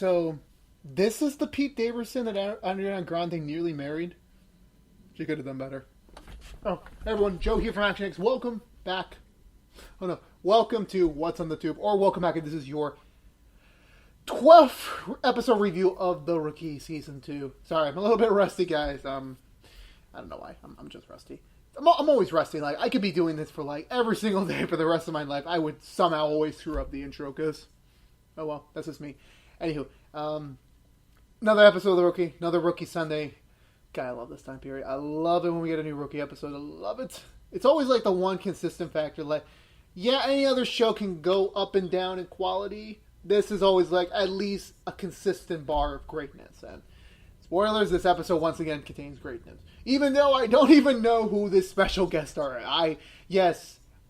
So, this is the Pete Davidson that Ariana Grande nearly married. She could have done better. Oh, hey everyone, Joe here from ActionX. Welcome back. Oh no, welcome to What's on the Tube, or welcome back if this is your 12th episode review of The Rookie Season 2. Sorry, I'm a little bit rusty, guys. I don't know why. I'm just rusty. I'm always rusty. Like, I could be doing this for like every single day for the rest of my life. I would somehow always screw up the intro, because, oh well, that's just me. Anywho, another episode of The Rookie, another Rookie Sunday. God, I love this time period. I love it when we get a new Rookie episode. I love it. It's always like the one consistent factor. Like, yeah, any other show can go up and down in quality. This is always like at least a consistent bar of greatness. And spoilers, this episode once again contains greatness. Even though I don't even know who this special guest star is.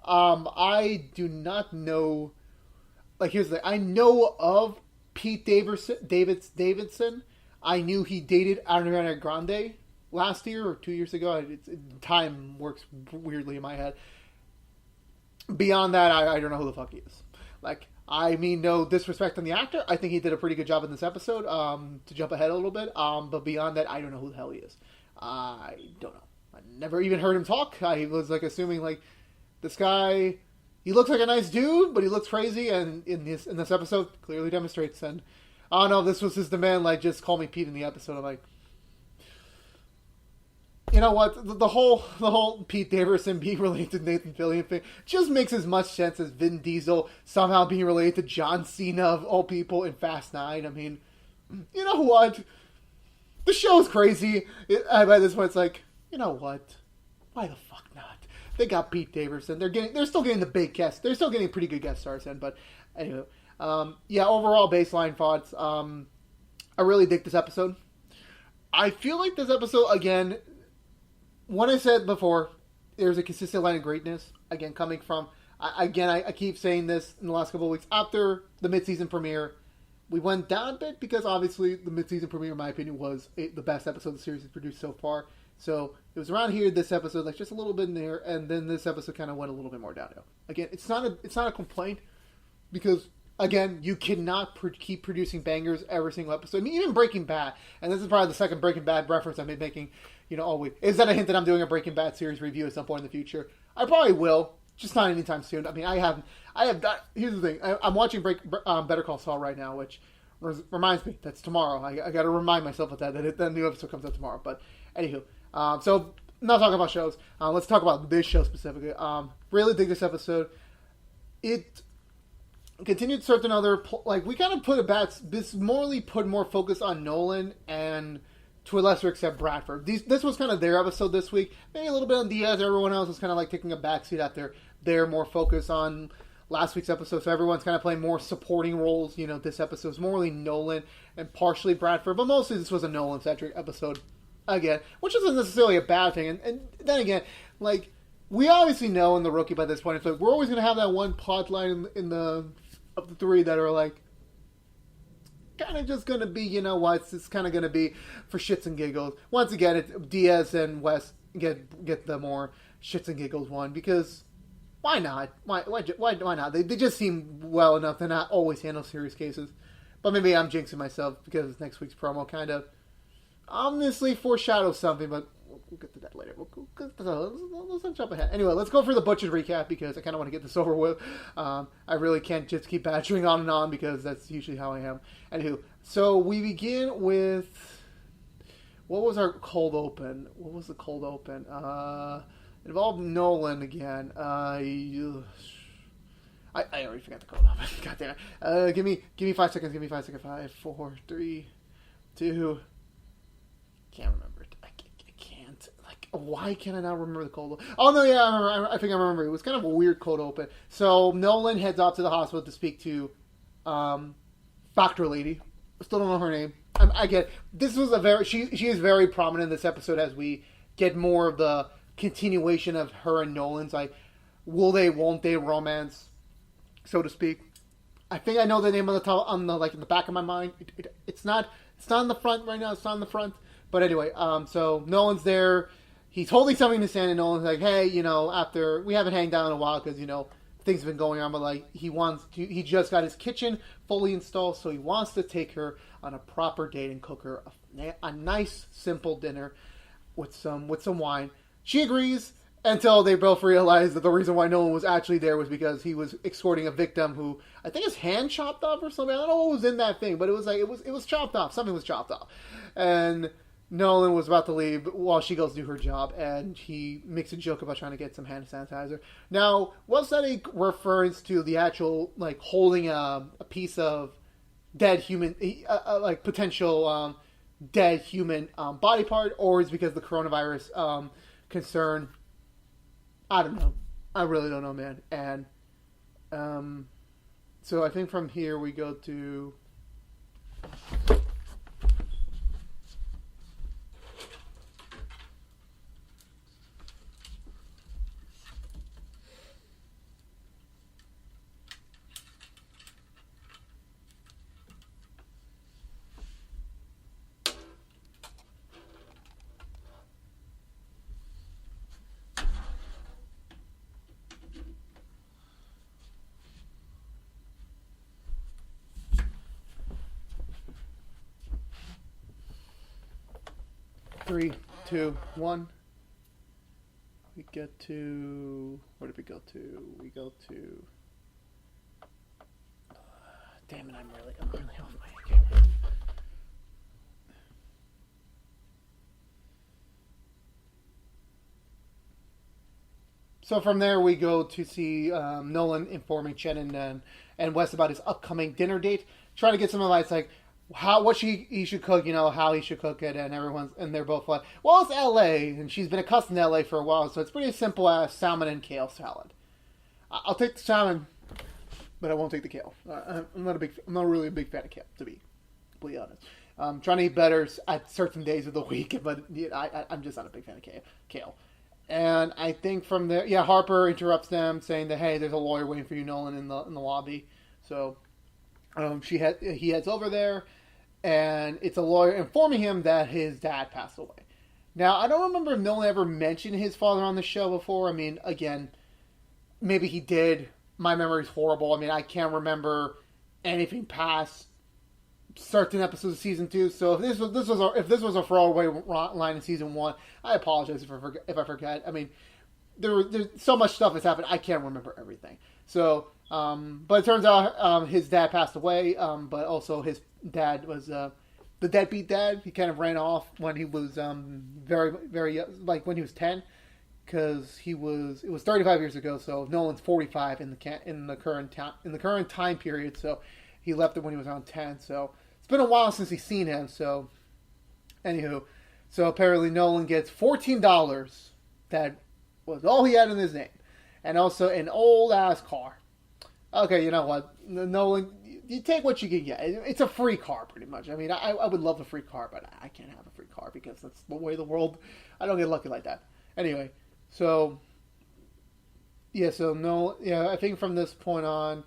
I do not know. Like, here's the thing. I know of Pete Davidson. I knew he dated Ariana Grande last year or 2 years ago. Time works weirdly in my head. Beyond that, I don't know who the fuck he is. Like, I mean, no disrespect on the actor. I think he did a pretty good job in this episode, to jump ahead a little bit. But beyond that, I don't know who the hell he is. I don't know. I never even heard him talk. I was, like, assuming, like, this guy, he looks like a nice dude, but he looks crazy, and in this episode, clearly demonstrates. And I don't know, this was his demand, like, just call me Pete in the episode. I'm like, you know what? The whole Pete Davidson being related to Nathan Fillion thing just makes as much sense as Vin Diesel somehow being related to John Cena of all people in Fast 9. I mean, you know what? The show's crazy. By this point, it's like, you know what? Why the fuck not? They got Pete Davidson. They're still getting the big guests. They're still getting pretty good guest stars in. But anyway, yeah. Overall baseline thoughts. I really dig this episode. I feel like this episode again. What I said before, there's a consistent line of greatness. Again, coming from I keep saying this in the last couple of weeks after the mid-season premiere. We went down a bit because obviously the mid-season premiere, in my opinion, was the best episode the series has produced so far. So it was around here, this episode, like just a little bit in there, and then this episode kind of went a little bit more downhill. Again, it's not a complaint because, again, you cannot keep producing bangers every single episode. I mean, even Breaking Bad, and this is probably the second Breaking Bad reference I've been making, all week. Is that a hint that I'm doing a Breaking Bad series review at some point in the future? I probably will, just not anytime soon. I mean, I have. Here's the thing. I'm watching Better Call Saul right now, which reminds me that's tomorrow. I got to remind myself of that the new episode comes out tomorrow. But anywho. So, not talking about shows. Let's talk about this show specifically. Really dig this episode. It continued to serve another, like, we kind of put more focus on Nolan and, to a lesser extent, Bradford. This was kind of their episode this week. Maybe a little bit on Diaz. Everyone else was kind of like taking a backseat after their more focus on last week's episode. So everyone's kind of playing more supporting roles. This episode is more Nolan and partially Bradford, but mostly this was a Nolan-centric episode. Again, which isn't necessarily a bad thing. And then again, like, we obviously know in The Rookie by this point, it's like, we're always going to have that one plot line of the three that are like, kind of just going to be, it's kind of going to be for shits and giggles. Once again, it's Diaz and West get the more shits and giggles one, because why not? Why not? They just seem well enough to not always handle serious cases. But maybe I'm jinxing myself because next week's promo kind of ominously foreshadows something, but we'll get to that later. Let's not jump ahead. Anyway, let's go for the butchered recap because I kind of want to get this over with. I really can't just keep badgering on and on because that's usually how I am. Anywho, so we begin with, what was our cold open? What was the cold open? It involved Nolan again. I already forgot the cold open. God damn it. Give me 5 seconds. Give me 5 seconds. 5, 4, 3, 2. Can't remember it. I can't. Like, why can't I not remember the cold open? Oh, no, yeah, I think I remember. It was kind of a weird cold open. So, Nolan heads off to the hospital to speak to Doctor Lady. I still don't know her name. I get, this was she is very prominent in this episode as we get more of the continuation of her and Nolan's, like, will they, won't they romance, so to speak. I think I know the name on the top, in the back of my mind. It's not on the front right now. It's not on the front. But anyway, so Nolan's there. He's holding something in his hand, and Nolan's like, hey, after we haven't hanged out in a while because, things have been going on, but like he just got his kitchen fully installed, so he wants to take her on a proper date and cook her a nice simple dinner with some wine. She agrees until they both realize that the reason why no one was actually there was because he was escorting a victim who I think his hand chopped off or something. I don't know what was in that thing, but it was like it was chopped off. Something was chopped off, and Nolan was about to leave while she goes to do her job, and he makes a joke about trying to get some hand sanitizer. Now, was that a reference to the actual, like, holding a piece of dead human, like, potential dead human body part, or is it because of the coronavirus concern? I don't know. I really don't know, man. And so I think from here we go to... Three, two, one. We get to... Where did we go to? We go to... damn it, I'm really off my camera. So from there we go to see Nolan informing Chen and Wes about his upcoming dinner date, trying to get some advice like he should cook, how he should cook it, and they're both like, well, it's L.A. and she's been accustomed to L.A. for a while, so it's pretty simple as salmon and kale salad. I'll take the salmon, but I won't take the kale. I'm not really a big fan of kale, to be completely honest. I'm trying to eat better at certain days of the week, but I'm just not a big fan of kale. And I think from there, Harper interrupts them, saying that, hey, there's a lawyer waiting for you, Nolan, in the lobby. So he heads over there, and it's a lawyer informing him that his dad passed away. Now, I don't remember if Nolan ever mentioned his father on the show before. I mean, again, maybe he did. My memory's horrible. I mean, I can't remember anything past certain episodes of season 2. So if this was a throwaway line in season 1, I apologize if I forget. I mean, there's so much stuff that's happened. I can't remember everything. So, but it turns out his dad passed away. But also his dad was the deadbeat dad. He kind of ran off when he was very, very young, like when he was 10, because it was 35 years ago. So Nolan's 45 in the current time period. So he left it when he was around 10. So it's been a while since he's seen him. So anywho, so apparently Nolan gets $14. That was all he had in his name, and also an old ass car. Okay, you know what, Nolan, you take what you can get. It's a free car, pretty much. I mean, I would love a free car, but I can't have a free car because that's the way of the world. I don't get lucky like that. Anyway, so I think from this point on,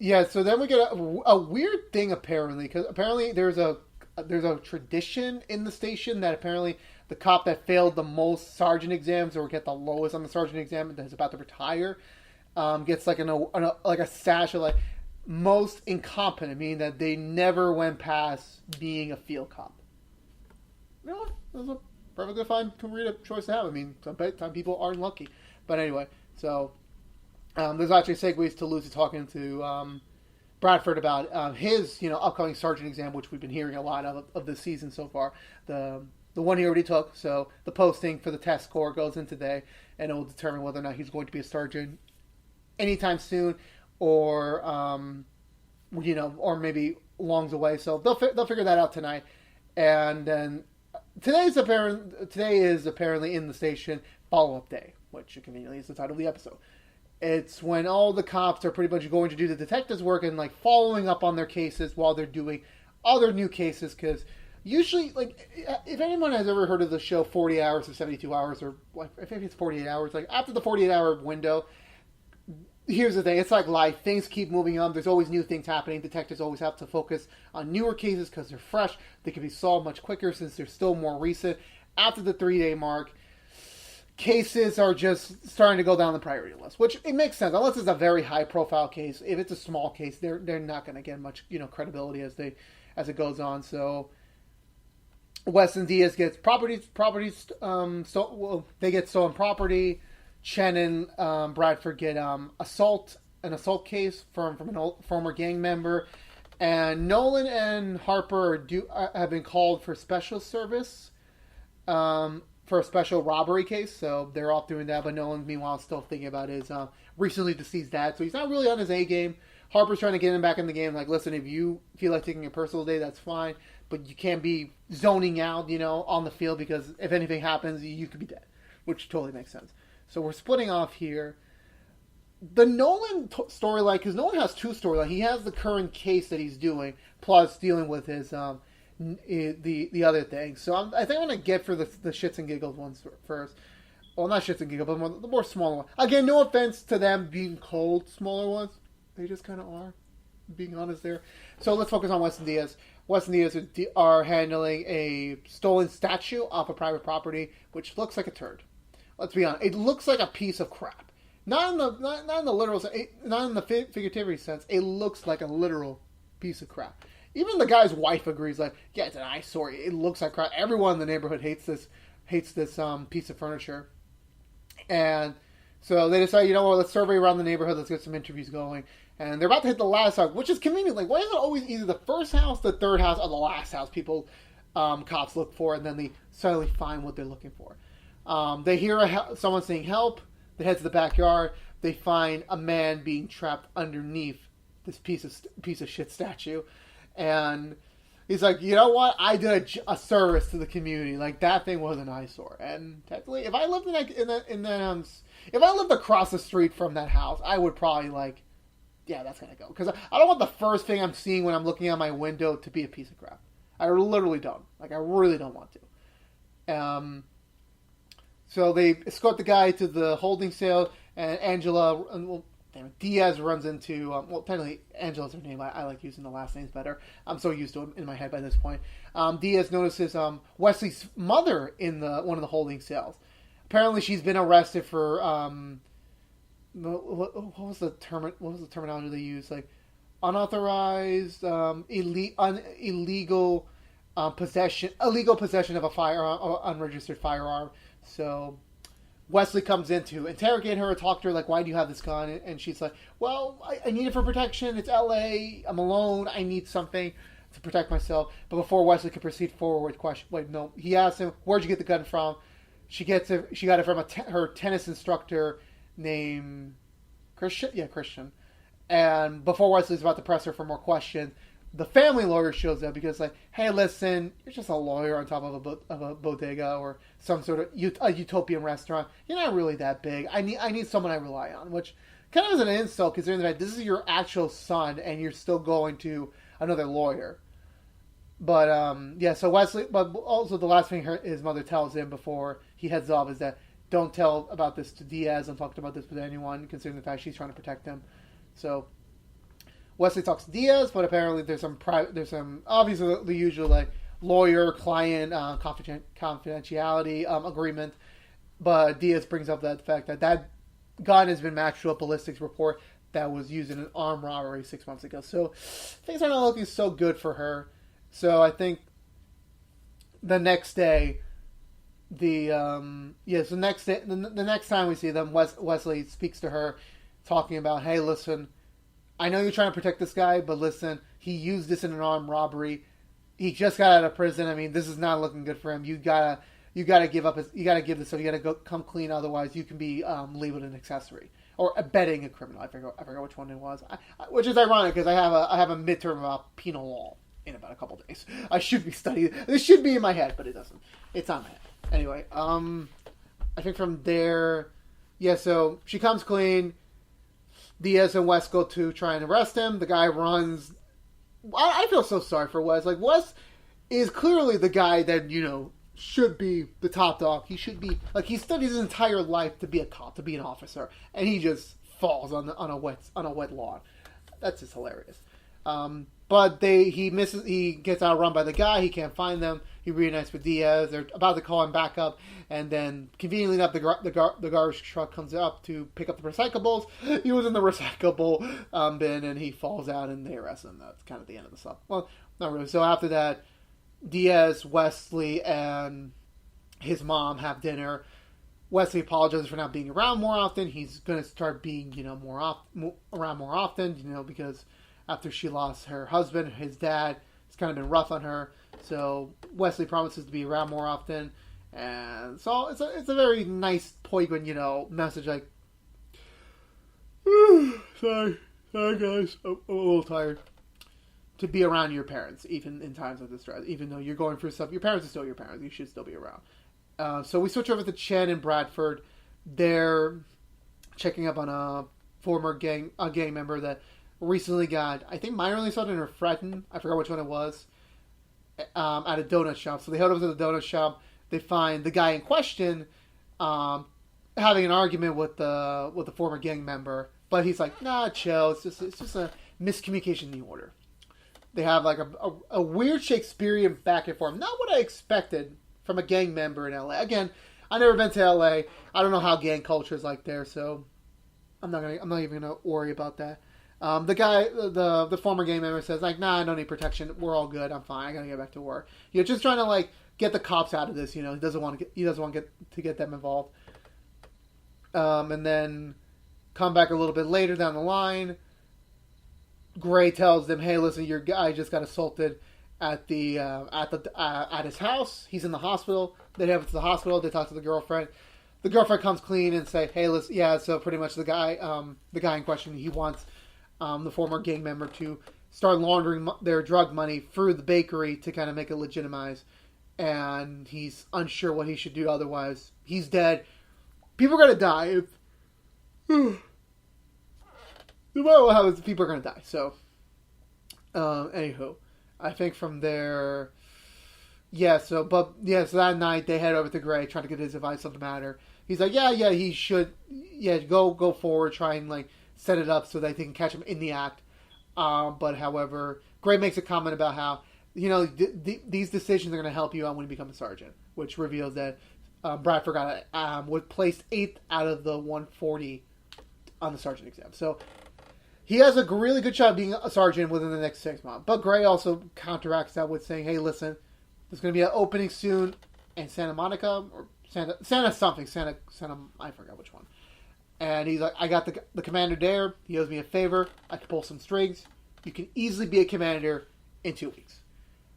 so then we get a weird thing apparently, because apparently there's a tradition in the station that apparently the cop that failed the most sergeant exams or get the lowest on the sergeant exam that is about to retire gets like a sash of like most incompetent, meaning that they never went past being a field cop. You know what? That was a perfectly fine career choice to have. I mean, sometimes people aren't lucky. But anyway, so there's actually segues to Lucy talking to Bradford about his upcoming sergeant exam, which we've been hearing a lot of this season so far. The one he already took. So the posting for the test score goes in today, and it will determine whether or not he's going to be a sergeant anytime soon, or or maybe longs away. So they'll figure that out tonight. And then today is apparently in the station follow-up day, which conveniently is the title of the episode. It's when all the cops are pretty much going to do the detectives' work and like following up on their cases while they're doing other new cases. Because usually, like, if anyone has ever heard of the show 40 Hours or 72 Hours, or like I think it's 48 hours, like after the 48-hour window, here's the thing, it's like life. Things keep moving on. There's always new things happening. Detectives always have to focus on newer cases because they're fresh. They can be solved much quicker since they're still more recent. After the 3-day mark, cases are just starting to go down the priority list, which it makes sense. Unless it's a very high profile case, if it's a small case, they're not going to get much credibility as it goes on. So Wes and Diaz gets they get stolen property. Chen and Bradford get an assault case from an old, former gang member, and Nolan and Harper have been called for special service. For a special robbery case, so they're off doing that. But Nolan, meanwhile, is still thinking about his recently deceased dad, so he's not really on his A game. Harper's trying to get him back in the game. Like, listen, if you feel like taking a personal day, that's fine, but you can't be zoning out, on the field, because if anything happens, you could be dead, which totally makes sense. So we're splitting off here. The Nolan storyline, because Nolan has two storylines. He has the current case that he's doing, plus dealing with his the other thing. So I think I'm going to get for the shits and giggles ones first. Well, not shits and giggles, but the more smaller ones. Again, no offense to them being cold, smaller ones. They just kind of are, being honest there. So let's focus on Wes and Diaz. Wes and Diaz are handling a stolen statue off of private property, which looks like a turd. Let's be honest. It looks like a piece of crap. Not in the literal sense, not in the figurative sense. It looks like a literal piece of crap. Even the guy's wife agrees, like, yeah, it's an eyesore. It looks like crap. Everyone in the neighborhood hates this piece of furniture. And so they decide, let's survey around the neighborhood. Let's get some interviews going. And they're about to hit the last house, which is convenient. Like, why is it always either the first house, the third house, or the last house people, cops look for, and then they suddenly find what they're looking for. They hear someone saying help. They head to the backyard. They find a man being trapped underneath this piece of shit statue. And he's like, you know what? I did a service to the community. Like, that thing was an eyesore. And technically, if I lived if I lived across the street from that house, I would probably yeah, that's gonna go. Because I don't want the first thing I'm seeing when I'm looking out my window to be a piece of crap. I literally don't. I really don't want to. So they escort the guy to the holding cell, and Diaz runs into, technically Angela's her name. I like using the last names better. I'm so used to it in my head by this point. Diaz notices Wesley's mother in one of the holding cells. Apparently, she's been arrested for what was the terminology they used? Like unauthorized, illegal possession of a firearm, or unregistered firearm. So Wesley comes in to interrogate her, talk to her, like, why do you have this gun? And she's like, well, I need it for protection. It's LA. I'm alone. I need something to protect myself. But before Wesley could proceed forward with he asks him, where'd you get the gun from? She got it from her tennis instructor named Christian. Yeah, Christian. And before Wesley's about to press her for more questions, the family lawyer shows up because, like, hey, listen, you're just a lawyer on top of a bodega or some sort of a utopian restaurant. You're not really that big. I need someone I rely on, which kind of is an insult considering that this is your actual son and you're still going to another lawyer. But so Wesley. But also the last thing his mother tells him before he heads off is that don't tell about this to Diaz. Don't talk about this with anyone, considering the fact she's trying to protect him. So Wesley talks to Diaz, but apparently there's some obviously the usual lawyer-client confidentiality agreement. But Diaz brings up the fact that gun has been matched to a ballistics report that was used in an armed robbery 6 months ago. So things are not looking so good for her. So I think the next day, the next time we see them, Wesley speaks to her, talking about, hey, listen, I know you're trying to protect this guy, but listen, he used this in an armed robbery. He just got out of prison. I mean, this is not looking good for him. You gotta give up. You gotta give this up. You gotta come clean. Otherwise, you can be labeled an accessory or abetting a criminal. I forgot which one it was. Which is ironic because I have a midterm about penal law in about a couple days. I should be studying. This should be in my head, but it doesn't. It's on my head. Anyway, I think from there, so she comes clean. Diaz and Wes go to try and arrest him. The guy runs. I feel so sorry for Wes. Like, Wes is clearly the guy that, should be the top dog. He should be, he studied his entire life to be a cop, to be an officer, and he just falls on a wet lawn. That's just hilarious. But But he gets outrun by the guy. He can't find them. He reunites with Diaz. They're about to call him back up, and then conveniently enough, the garbage truck comes up to pick up the recyclables. He was in the recyclable bin, and he falls out, and they arrest him. That's kind of the end of the stuff. Well, not really. So after that, Diaz, Wesley, and his mom have dinner. Wesley apologizes for not being around more often. He's going to start being, around more often, because after she lost her husband, his dad, it's kind of been rough on her. So Wesley promises to be around more often. And so it's a very nice poignant, message like, sorry guys, I'm a little tired. To be around your parents, even in times of distress. Even though you're going through stuff, your parents are still your parents. You should still be around. So we switch over to Chen and Bradford. They're checking up on a former gang member that recently got, I think, minorly assaulted or threatened. I forgot which one it was. At a donut shop. So they head over to the donut shop. They find the guy in question having an argument with the former gang member. But he's like, nah, chill. It's just a miscommunication in the order. They have like a weird Shakespearean back and forth. Not what I expected from a gang member in LA. Again, I've never been to LA. I don't know how gang culture is like there, so I'm not even gonna worry about that. The guy, the former gang member says like, nah, I don't need protection. We're all good. I'm fine. I gotta get back to work. Just trying to like get the cops out of this. He doesn't want to get them involved. And then come back a little bit later down the line. Gray tells them, "Hey, listen, your guy just got assaulted at his house. He's in the hospital." They have it to the hospital. They talk to the girlfriend. The girlfriend comes clean and say, "Hey, listen, yeah." So pretty much the guy in question, he wants the former gang member to start laundering their drug money through the bakery to kind of make it legitimized. And he's unsure what he should do. Otherwise, he's dead. People are gonna die. No matter what happens, people are going to die. So, anywho, I think from there, so that night they head over to Gray, trying to get his advice on the matter. He's like, yeah, he should, go forward, try and like set it up so that they can catch him in the act. But however, Gray makes a comment about how, these decisions are going to help you out when you become a sergeant, which reveals that Bradford was placed 8th out of the 140 on the sergeant exam. So, he has a really good shot of being a sergeant within the next 6 months. But Gray also counteracts that with saying, hey, listen, there's going to be an opening soon in Santa Monica, or Santa, I forgot which one. And he's like, I got the commander there. He owes me a favor. I can pull some strings. You can easily be a commander in 2 weeks.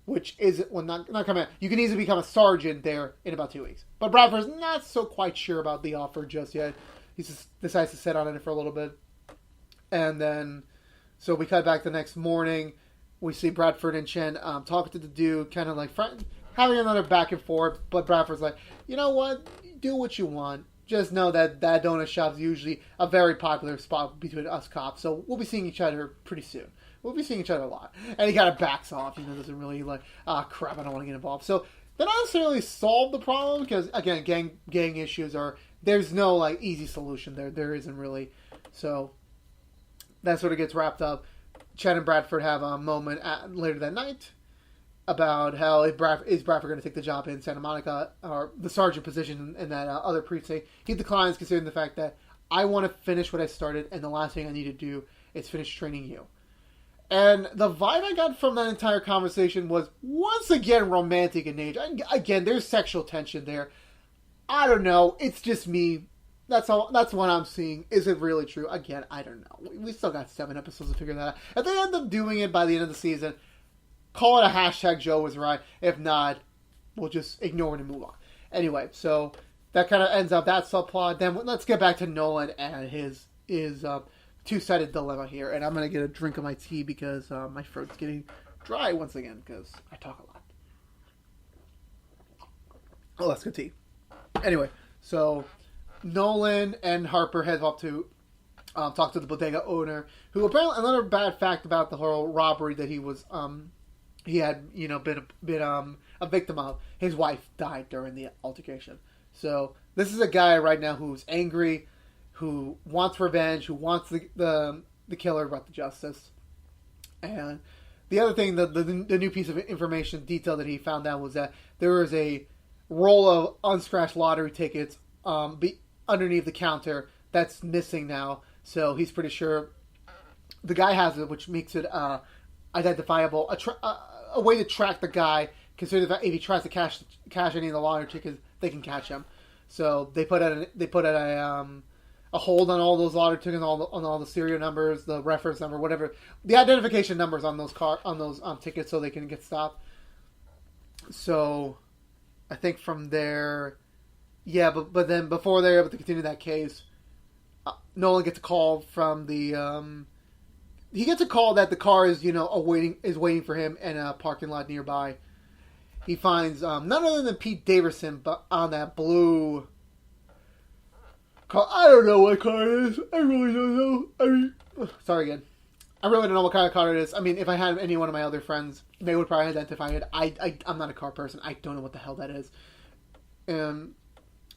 Which is, well, not commander. You can easily become a sergeant there in about 2 weeks. But Bradford's not so quite sure about the offer just yet. He just decides to sit on it for a little bit. And then, so we cut back the next morning. We see Bradford and Chen talking to the dude, kind of like having another back and forth. But Bradford's like, you know what? Do what you want. Just know that donut shop is usually a very popular spot between us cops. So we'll be seeing each other pretty soon. We'll be seeing each other a lot. And he kind of backs off. Doesn't really like, crap, I don't want to get involved. So they don't necessarily solve the problem because, again, gang issues there's no like easy solution there. There isn't really. So that sort of gets wrapped up. Chen and Bradford have a moment later that night about how is Bradford going to take the job in Santa Monica, or the sergeant position in that other precinct. He declines, considering the fact that I want to finish what I started, and the last thing I need to do is finish training you. And the vibe I got from that entire conversation was, once again, romantic in nature. Again, there's sexual tension there. I don't know. It's just me. That's all. That's what I'm seeing. Is it really true? Again, I don't know. We still got 7 episodes to figure that out. If they end up doing it by the end of the season, call it a hashtag Joe was right. If not, we'll just ignore it and move on. Anyway, so that kind of ends up that subplot. Then let's get back to Nolan and his two-sided dilemma here. And I'm going to get a drink of my tea because my throat's getting dry once again because I talk a lot. Oh, that's good tea. Anyway, so Nolan and Harper head off to talk to the bodega owner, who apparently, another bad fact about the whole robbery that he had been a victim of. His wife died during the altercation. So this is a guy right now who's angry, who wants revenge, who wants the killer brought to justice. And the other thing, the new piece of information detail that he found out was that there was a roll of unscratched lottery tickets underneath the counter that's missing now. So he's pretty sure the guy has it, which makes it identifiable, a way to track the guy. Consider that if he tries to cash any of the lottery tickets, they can catch him. So they put a hold on all those lottery tickets, on all the serial numbers, the reference number, whatever, the identification numbers on those tickets, so they can get stopped. So I think from there, yeah, but then before they're able to continue that case, Nolan gets a call from the he gets a call that the car is waiting for him in a parking lot nearby. He finds none other than Pete Davidson, but on that blue car. I don't know what car it is. I really don't know. Sorry again. I really don't know what kind of car it is. I mean, if I had any one of my other friends, they would probably identify it. I'm not a car person. I don't know what the hell that is. And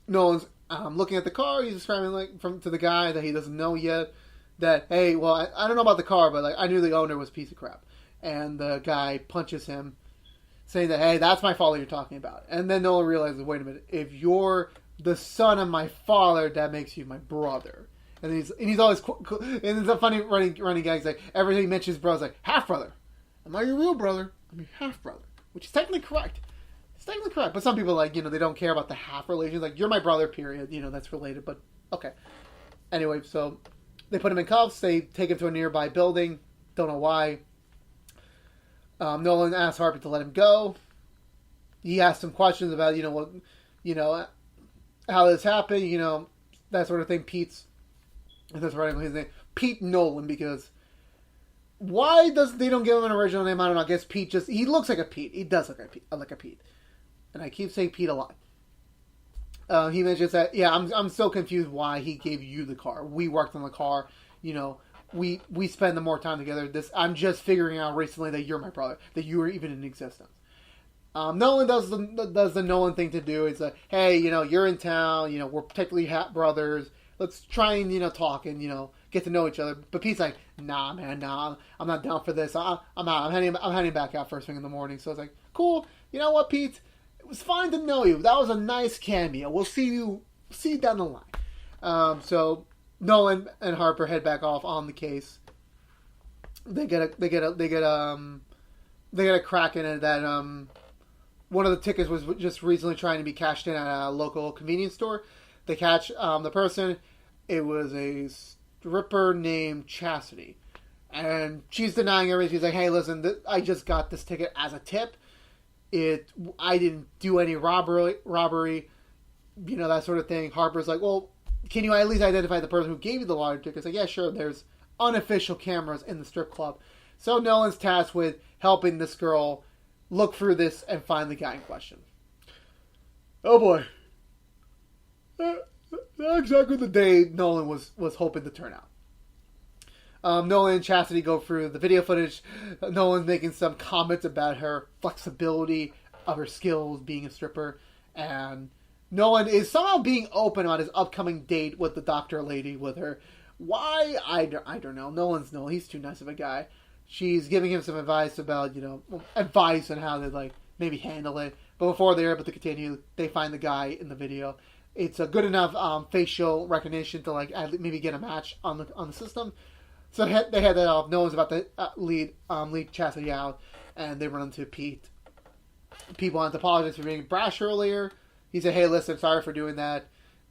Nolan's looking at the car. He's describing to the guy that he doesn't know yet that, hey, well, I don't know about the car, but I knew the owner was a piece of crap. And the guy punches him, saying that, hey, that's my father you're talking about. And then Nolan realizes, wait a minute, if you're the son of my father, that makes you my brother. And he's always and it's a funny running gag. Like everything he mentions brother's like half brother. I'm not your real brother. I'm your half brother, which is technically correct. It's technically correct, but some people they don't care about the half relation. Like you're my brother, period. That's related, but okay. Anyway, so they put him in cuffs. They take him to a nearby building. Don't know why. Nolan asks Harper to let him go. He asks some questions about, how this happened, that sort of thing. That's writing his name, Pete Nolan, because why they don't give him an original name? I don't know. I guess Pete he looks like a Pete. He does look like a Pete. And I keep saying Pete a lot. He mentions that, yeah, I'm so confused why he gave you the car. We worked on the car, we spend the more time together. I'm just figuring out recently that you're my brother, that you were even in existence. Nolan does the Nolan thing to do. It's like, hey, you're in town. We're technically brothers. Let's try and talk and get to know each other. But Pete's like, nah, man, nah, I'm not down for this. I'm out. I'm heading back out first thing in the morning. So it's like, cool. You know what, Pete? It was fine to know you. That was a nice cameo. We'll see you down the line. So Nolan and Harper head back off on the case. They get a crack in it that one of the tickets was just recently trying to be cashed in at a local convenience store. They catch the person. It was a stripper named Chastity, and she's denying everything. She's like, "Hey, listen, I just got this ticket as a tip. I didn't do any robbery, that sort of thing." Harper's like, "Well, can you at least identify the person who gave you the lottery ticket?" It's like, "Yeah, sure. There's unofficial cameras in the strip club." So Nolan's tasked with helping this girl look through this and find the guy in question. Oh boy. Not exactly the day Nolan was hoping to turn out. Nolan and Chastity go through the video footage. Nolan's making some comments about her flexibility of her skills being a stripper. And Nolan is somehow being open about his upcoming date with the doctor lady with her. Why? I don't know. Nolan. He's too nice of a guy. She's giving him some advice about, advice on how to, maybe handle it. But before they're able to continue, they find the guy in the video. It's a good enough facial recognition to, maybe get a match on the system. So they head that off. Nolan's about to lead Chastity out, and they run into Pete. Pete wanted to apologize for being brash earlier. He said, "Hey, listen, sorry for doing that.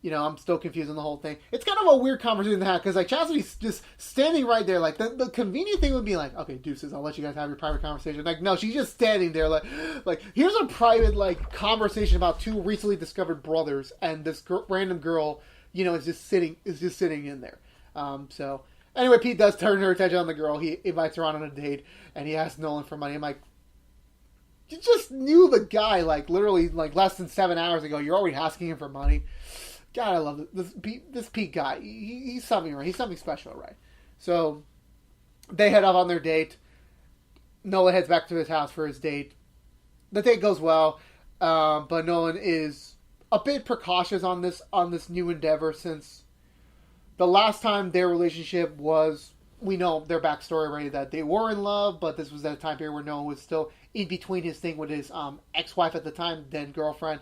I'm still confused on the whole thing." It's kind of a weird conversation to have, because, Chastity's just standing right there. The convenient thing would be okay, deuces, I'll let you guys have your private conversation. No, she's just standing there, here's a private, conversation about two recently discovered brothers, and this random girl, is just sitting in there. So, anyway, Pete does turn her attention on the girl. He invites her on a date, and he asks Nolan for money. I'm like, you just knew the guy, literally, less than 7 hours ago. You're already asking him for money. God, I love this Pete guy. He's something right. He's something special, right? So they head off on their date. Nolan heads back to his house for his date. The date goes well, but Nolan is a bit precautious on this new endeavor, since the last time their relationship was we know their backstory already that they were in love, but this was at a time period where Nolan was still in between his thing with his ex-wife at the time, then girlfriend,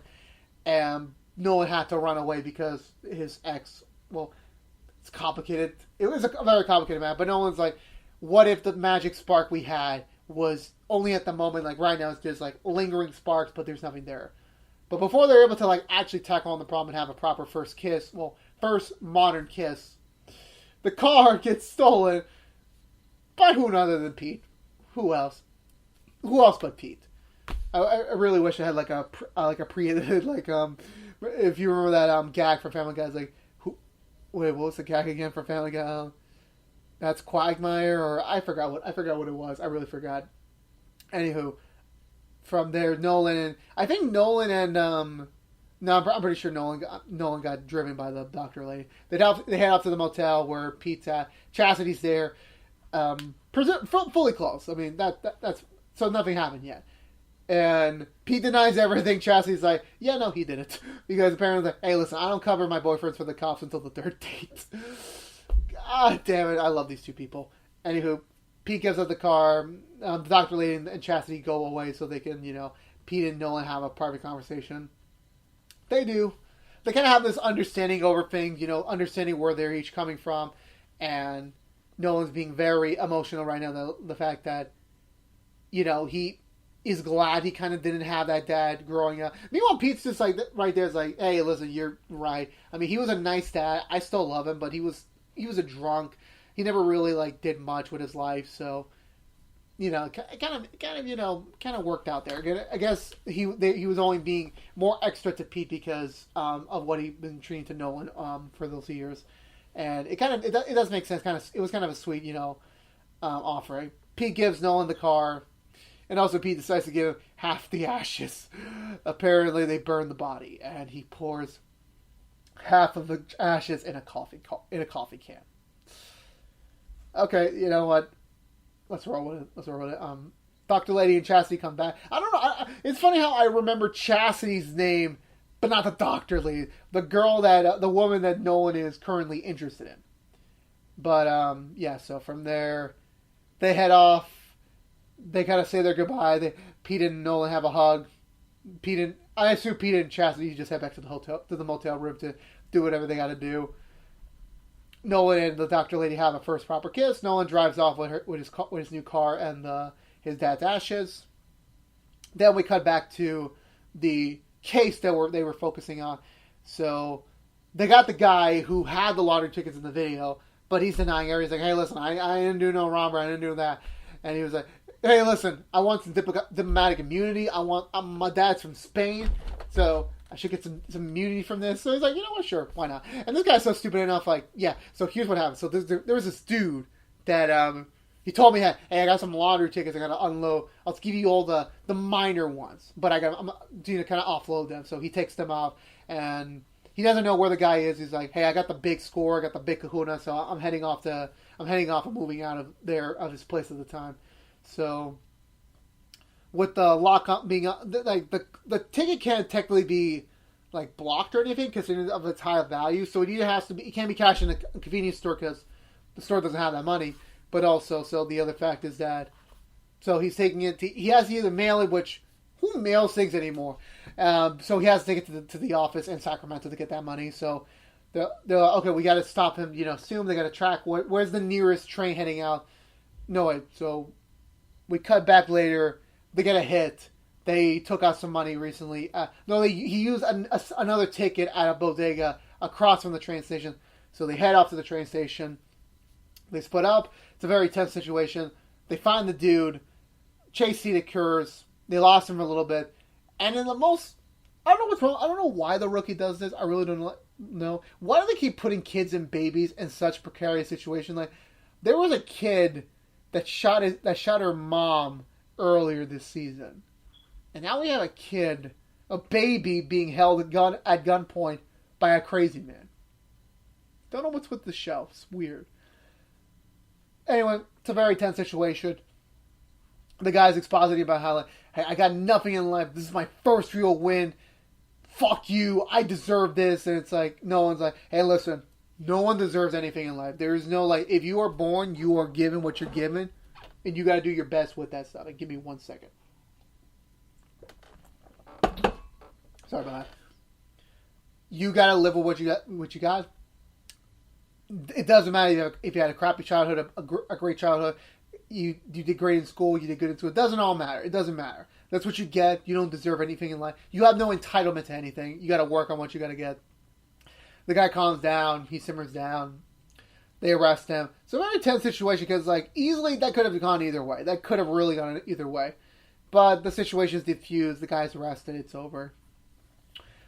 and Nolan had to run away because his ex. Well, it's complicated. It was a very complicated matter, but Nolan's like, what if the magic spark we had was only at the moment, like right now it's just like lingering sparks, but there's nothing there. But before they're able to like actually tackle on the problem and have a proper first kiss, well, first modern kiss, the car gets stolen by who other than Pete? Who else? Who else but Pete? I really wish I had like a pre-edited if you remember that gag from Family Guy, like who? Wait, what was the gag again from Family Guy? That's Quagmire, or I forgot what it was. I really forgot. Anywho, from there, Nolan and I think Nolan and no, I'm pretty sure Nolan got driven by the doctor lady. They head off to the motel where Pete's at. Chastity's there, fully closed. I mean that's so nothing happened yet. And Pete denies everything. Chastity's like, yeah, no, he didn't, because apparently, like, hey, listen, I don't cover my boyfriends for the cops until the third date. God damn it, I love these two people. Anywho, Pete gives up the car. The doctor lady and Chastity go away so they can, Pete and Nolan have a private conversation. They do. They kind of have this understanding over things, understanding where they're each coming from. And Nolan's being very emotional right now. The fact that, he is glad he kind of didn't have that dad growing up. Meanwhile, Pete's just like, right there is like, hey, listen, you're right. I mean, he was a nice dad. I still love him, but he was a drunk. He never really did much with his life, so kind of worked out there. I guess he was only being more extra to Pete because of what he'd been treating to Nolan for those years, and it does make sense. It was kind of a sweet offering. Pete gives Nolan the car, and also Pete decides to give him half the ashes. Apparently, they burn the body, and he pours half of the ashes in a coffee can. Okay, you know what? Let's roll with it. Dr. Lady and Chastity come back. I don't know. It's funny how I remember Chastity's name, but not the Dr. Lady. The girl the woman that Nolan is currently interested in. But, yeah, so from there, they head off. They kind of say their goodbye. Pete and Nolan have a hug. I assume Pete and Chastity just head back to the motel room to do whatever they got to do. Nolan and the Dr. Lady have a first proper kiss. Nolan drives off with his new car and his dad's ashes. Then we cut back to the case that they were focusing on. So they got the guy who had the lottery tickets in the video, but he's denying everything. He's like, hey, listen, I didn't do no robbery. I didn't do that. And he was like, hey, listen, I want some diplomatic immunity. My dad's from Spain, so I should get some immunity from this. So he's like, you know what, sure, why not? And this guy's so stupid enough, like, yeah, so here's what happened. So there was this dude that, he told me that, hey, I got some lottery tickets I got to unload. I'll give you all the minor ones, but I'm going to kind of offload them. So he takes them out, and he doesn't know where the guy is. He's like, hey, I got the big score, I got the big kahuna, so I'm heading off and moving out of his place at the time. So with the lockup being the ticket can't technically be blocked or anything considering of its high value. So it can't be cashed in a convenience store because the store doesn't have that money. But also, so the other fact is that he's taking it. He has to either mail it, which who mails things anymore? So he has to take it to the office in Sacramento to get that money. So they're like, okay, we got to stop him. Soon they got to track where's the nearest train heading out. No way. So we cut back later. They get a hit. They took out some money recently. He used another ticket at a bodega across from the train station. So they head off to the train station. They split up. It's a very tense situation. They find the dude. Chase scene occurs. They lost him for a little bit. And in I don't know what's wrong. I don't know why the rookie does this. I really don't know. Why do they keep putting kids and babies in such precarious situations? There was a kid that shot her mom earlier this season. And now we have a baby being held at gunpoint by a crazy man. Don't know what's with the show. It's weird. Anyway, it's a very tense situation. The guy's expositing about how, hey, I got nothing in life. This is my first real win. Fuck you. I deserve this. And it's like, no one's like, hey, listen, No one deserves anything in life. There is no, like, if you are born, you are given what you're given, and you got to do your best with that stuff. Like, give me 1 second. Sorry about that. You got to live with what you got. What you got. It doesn't matter if you had a crappy childhood, a great childhood. You did great in school. You did good in school. It doesn't all matter. It doesn't matter. That's what you get. You don't deserve anything in life. You have no entitlement to anything. You got to work on what you got to get. The guy calms down. He simmers down. They arrest him. So very tense situation because, like, easily that could have gone either way. That could have really gone either way. But the situation is diffused. The guy's arrested. It's over.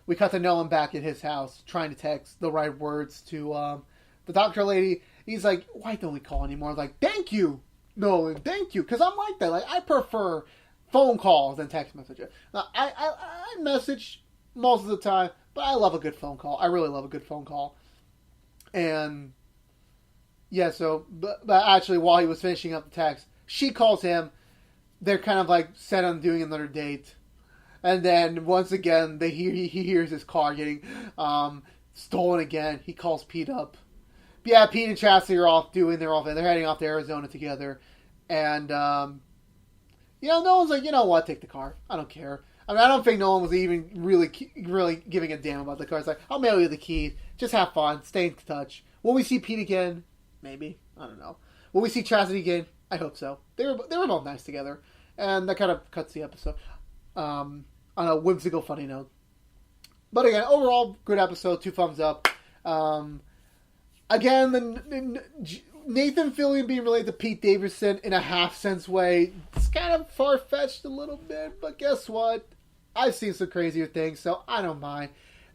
We cut to Nolan back at his house trying to text the right words to the doctor lady. He's like, why don't we call anymore? Like, thank you, Nolan. Thank you. Because I'm like that. Like, I prefer phone calls than text messages. Now, I message most of the time. But I love a good phone call. I really love a good phone call. And, yeah, so, but actually, while he was finishing up the text, she calls him. They're kind of, like, set on doing another date. And then, once again, he hears his car getting stolen again. He calls Pete up. But yeah, Pete and Chastity are off doing their own thing. They're heading off to Arizona together. And, Nolan's like, you know what? Take the car. I don't care. I mean, I don't think Nolan was even really giving a damn about the car. It's like, I'll mail you the key. Just have fun. Stay in touch. Will we see Pete again? Maybe. I don't know. Will we see Chastity again? I hope so. They were both nice together. And that kind of cuts the episode on a whimsical, funny note. But again, overall, good episode. 2 thumbs up. Again, the Nathan Fillion being related to Pete Davidson in a half-sense way. It's kind of far-fetched a little bit. But guess what? I've seen some crazier things, so I don't mind.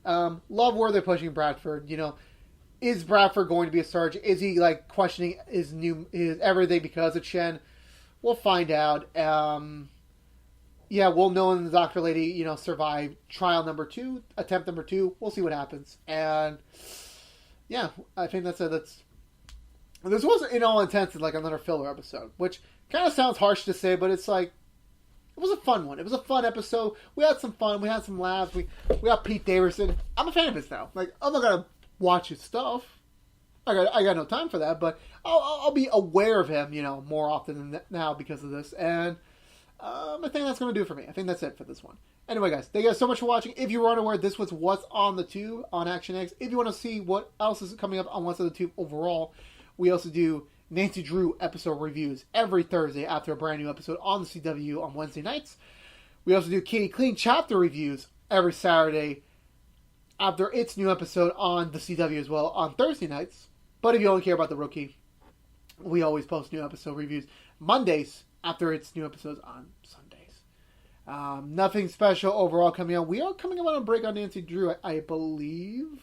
Love where they're pushing Bradford. Is Bradford going to be a sergeant? Is he like questioning his everything because of Chen? We'll find out. Will Nolan and the doctor lady, survive trial number 2, attempt number 2? We'll see what happens. And yeah, I think that's it. This wasn't in all intents like another filler episode, which kind of sounds harsh to say, but it's like. It was a fun one. It was a fun episode. We had some fun. We had some laughs. We got Pete Davidson. I'm a fan of his now. Like, I'm not gonna watch his stuff. I got no time for that. But I'll be aware of him, more often than now because of this. And I think that's gonna do it for me. I think that's it for this one. Anyway, guys, thank you guys so much for watching. If you were unaware, this was what's on the tube on ActionX. If you want to see what else is coming up on what's on the tube overall, we also do Nancy Drew episode reviews every Thursday after a brand new episode on the CW on Wednesday nights. We also do Katie Clean chapter reviews every Saturday after its new episode on the CW as well on Thursday nights. But if you only care about the Rookie, we always post new episode reviews Mondays after its new episodes on Sundays. Nothing special overall coming out. We are coming up on a break on Nancy Drew, I believe.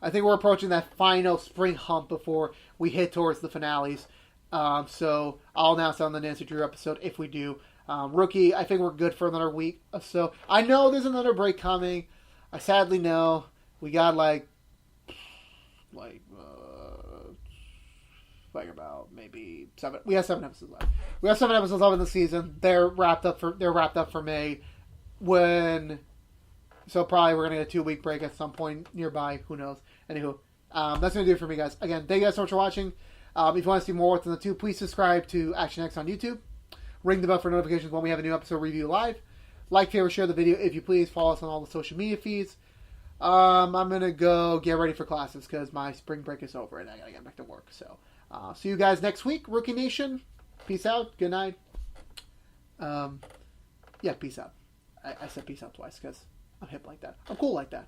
I think we're approaching that final spring hump before we hit towards the finales. So I'll announce on the Nancy Drew episode if we do. Rookie, I think we're good for another week. So I know there's another break coming. I sadly know we got like about maybe 7. We have 7 episodes left. We have 7 episodes left in the season. They're wrapped up for May. So probably we're going to get a 2-week break at some point nearby. Who knows? Anywho, that's going to do it for me, guys. Again, thank you guys so much for watching. If you want to see more what's on the tube, please subscribe to ActionX on YouTube. Ring the bell for notifications when we have a new episode review live. Like, favorite, share the video if you please. Follow us on all the social media feeds. I'm going to go get ready for classes because my spring break is over and I got to get back to work. So, see you guys next week. Rookie Nation, peace out. Good night. Peace out. I said peace out twice because I'm hip like that. I'm cool like that.